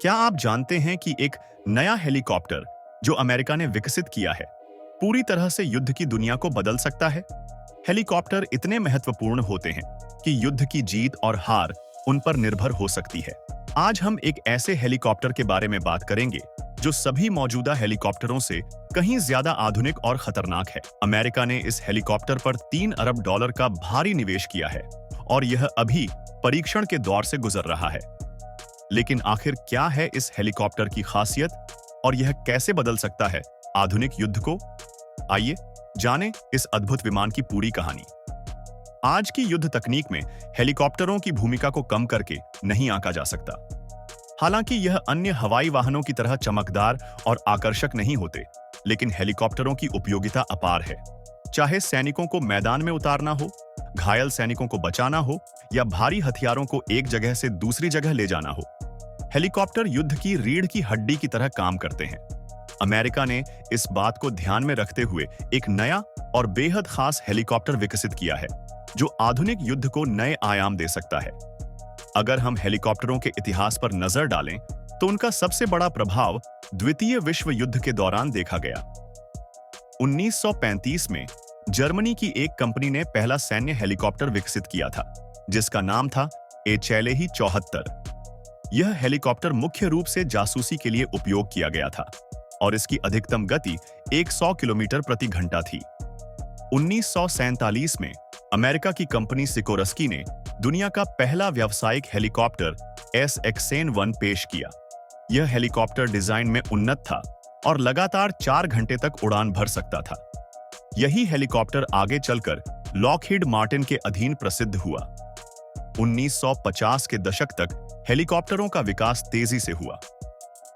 क्या आप जानते हैं कि एक नया हेलीकॉप्टर जो अमेरिका ने विकसित किया है, पूरी तरह से युद्ध की दुनिया को बदल सकता है? हेलीकॉप्टर इतने महत्वपूर्ण होते हैं कि युद्ध की जीत और हार उन पर निर्भर हो सकती है। आज हम एक ऐसे हेलीकॉप्टर के बारे में बात करेंगे जो सभी मौजूदा हेलीकॉप्टरों से कहीं ज्यादा आधुनिक और खतरनाक है। अमेरिका ने इस हेलीकॉप्टर पर $3 अरब का भारी निवेश किया है और यह अभी परीक्षण के दौर से गुजर रहा है। लेकिन आखिर क्या है इस हेलीकॉप्टर की खासियत और यह कैसे बदल सकता है आधुनिक युद्ध को? आइए जानें इस अद्भुत विमान की पूरी कहानी। आज की युद्ध तकनीक में हेलीकॉप्टरों की भूमिका को कम करके नहीं आंका जा सकता। हालांकि यह अन्य हवाई वाहनों की तरह चमकदार और आकर्षक नहीं होते, लेकिन हेलीकॉप्टरों की उपयोगिता अपार है। चाहे सैनिकों को मैदान में उतारना हो, घायल सैनिकों को बचाना हो या भारी हथियारों को एक जगह से दूसरी जगह ले जाना हो, हेलीकॉप्टर युद्ध की रीढ़ की हड्डी की तरह काम करते हैं। अमेरिका ने इस बात को ध्यान में रखते हुए एक नया और बेहद खास हेलीकॉप्टर विकसित किया है जो आधुनिक युद्ध को नए आयाम दे सकता है। अगर हम हेलीकॉप्टरों के इतिहास पर नजर डालें तो उनका सबसे बड़ा प्रभाव द्वितीय विश्व युद्ध के दौरान देखा गया। 1935 में जर्मनी की एक कंपनी ने पहला सैन्य हेलीकॉप्टर विकसित किया था जिसका नाम था एचएलए 74। यह हेलीकॉप्टर मुख्य रूप से जासूसी के लिए उपयोग किया गया था और इसकी अधिकतम गति 100 किलोमीटर प्रति घंटा थी। 1947 में अमेरिका की कंपनी सिकोरस्की ने दुनिया का पहला व्यावसायिक हेलीकॉप्टर SXN-1 पेश किया। यह हेलीकॉप्टर डिजाइन में उन्नत था और लगातार 4 घंटे तक उड़ान भर सकता था। यही हेलीकॉप्टर आगे चलकर लॉकहीड मार्टिन के अधीन प्रसिद्ध हुआ। 1950 के दशक तक हेलीकॉप्टरों का विकास तेजी से हुआ।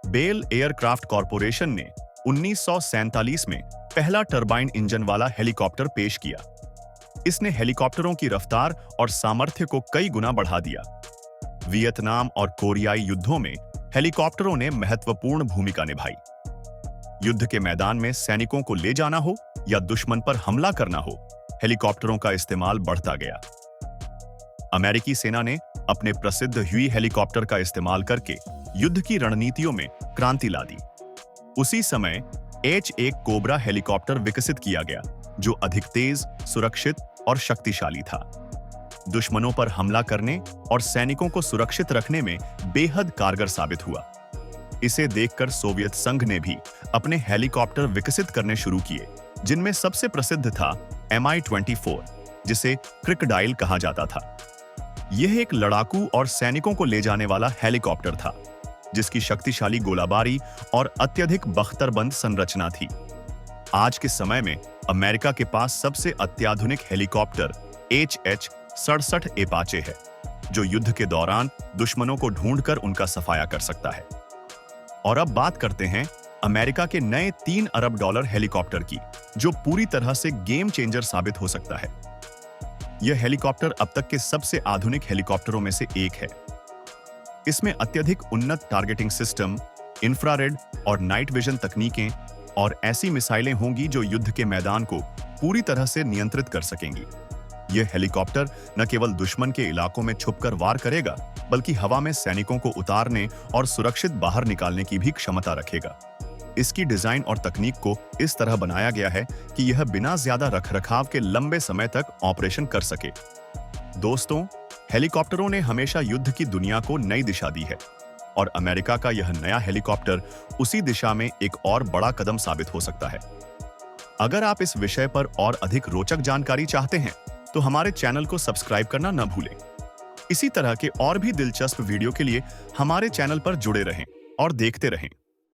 बेल एयरक्राफ्ट कॉरपोरेशन ने 1947 में पहला टरबाइन इंजन वाला हेलीकॉप्टर पेश किया। इसने हेलीकॉप्टरों की रफ्तार और सामर्थ्य को कई गुना बढ़ा दिया। वियतनाम और कोरियाई युद्धों में हेलीकॉप्टरों ने महत्वपूर्ण भूमिका निभाई। युद्ध के मैदान में सैनिकों को ले जाना हो या दुश्मन पर हमला करना हो, हेलीकॉप्टरों का इस्तेमाल बढ़ता गया। अमेरिकी सेना ने अपने प्रसिद्ध ह्यूई हेलीकॉप्टर का इस्तेमाल करके युद्ध की रणनीतियों में क्रांति ला दी। उसी समय H-1 कोबरा हेलीकॉप्टर विकसित किया गया जो अधिक तेज, सुरक्षित और शक्तिशाली था। दुश्मनों पर हमला करने और सैनिकों को सुरक्षित रखने में बेहद कारगर साबित हुआ। इसे देखकर सोवियत संघ ने भी अपने हेलीकॉप्टर विकसित करने शुरू किए, जिनमें सबसे प्रसिद्ध था Mi-24, जिसे क्रिकोडाइल कहा जाता था। यह एक लड़ाकू और सैनिकों को ले जाने वाला हेलीकॉप्टर था जिसकी शक्तिशाली गोलाबारी और अत्यधिक बख्तरबंद संरचना थी। आज के समय में अमेरिका के पास सबसे अत्याधुनिक हेलीकॉप्टर HH-67 एपाचे है जो युद्ध के दौरान दुश्मनों को ढूंढकर उनका सफाया कर सकता है। और अब बात करते हैं अमेरिका के नए $3 अरब हेलीकॉप्टर की, जो पूरी तरह से गेम चेंजर साबित हो सकता है। यह हेलीकॉप्टर अब तक के सबसे आधुनिक हेलीकॉप्टरों में से एक है। इसमें अत्यधिक उन्नत टारगेटिंग सिस्टम, इंफ्रारेड और नाइट विजन तकनीकें और ऐसी मिसाइलें होंगी जो युद्ध के मैदान को पूरी तरह से नियंत्रित कर सकेंगी। यह हेलीकॉप्टर न केवल दुश्मन के इलाकों में छुपकर वार करेगा, बल्कि हवा में सैनिकों को उतारने और सुरक्षित बाहर निकालने की भी क्षमता रखेगा। इसकी डिजाइन और तकनीक को इस तरह बनाया गया है कि यह बिना ज्यादा रखरखाव के लंबे समय तक ऑपरेशन कर सके। दोस्तों, हेलीकॉप्टरों ने हमेशा युद्ध की दुनिया को नई दिशा दी है और अमेरिका का यह नया हेलीकॉप्टर उसी दिशा में एक और बड़ा कदम साबित हो सकता है। अगर आप इस विषय पर और अधिक रोचक जानकारी चाहते हैं तो हमारे चैनल को सब्सक्राइब करना न भूलें। इसी तरह के और भी दिलचस्प वीडियो के लिए हमारे चैनल पर जुड़े रहें और देखते रहें।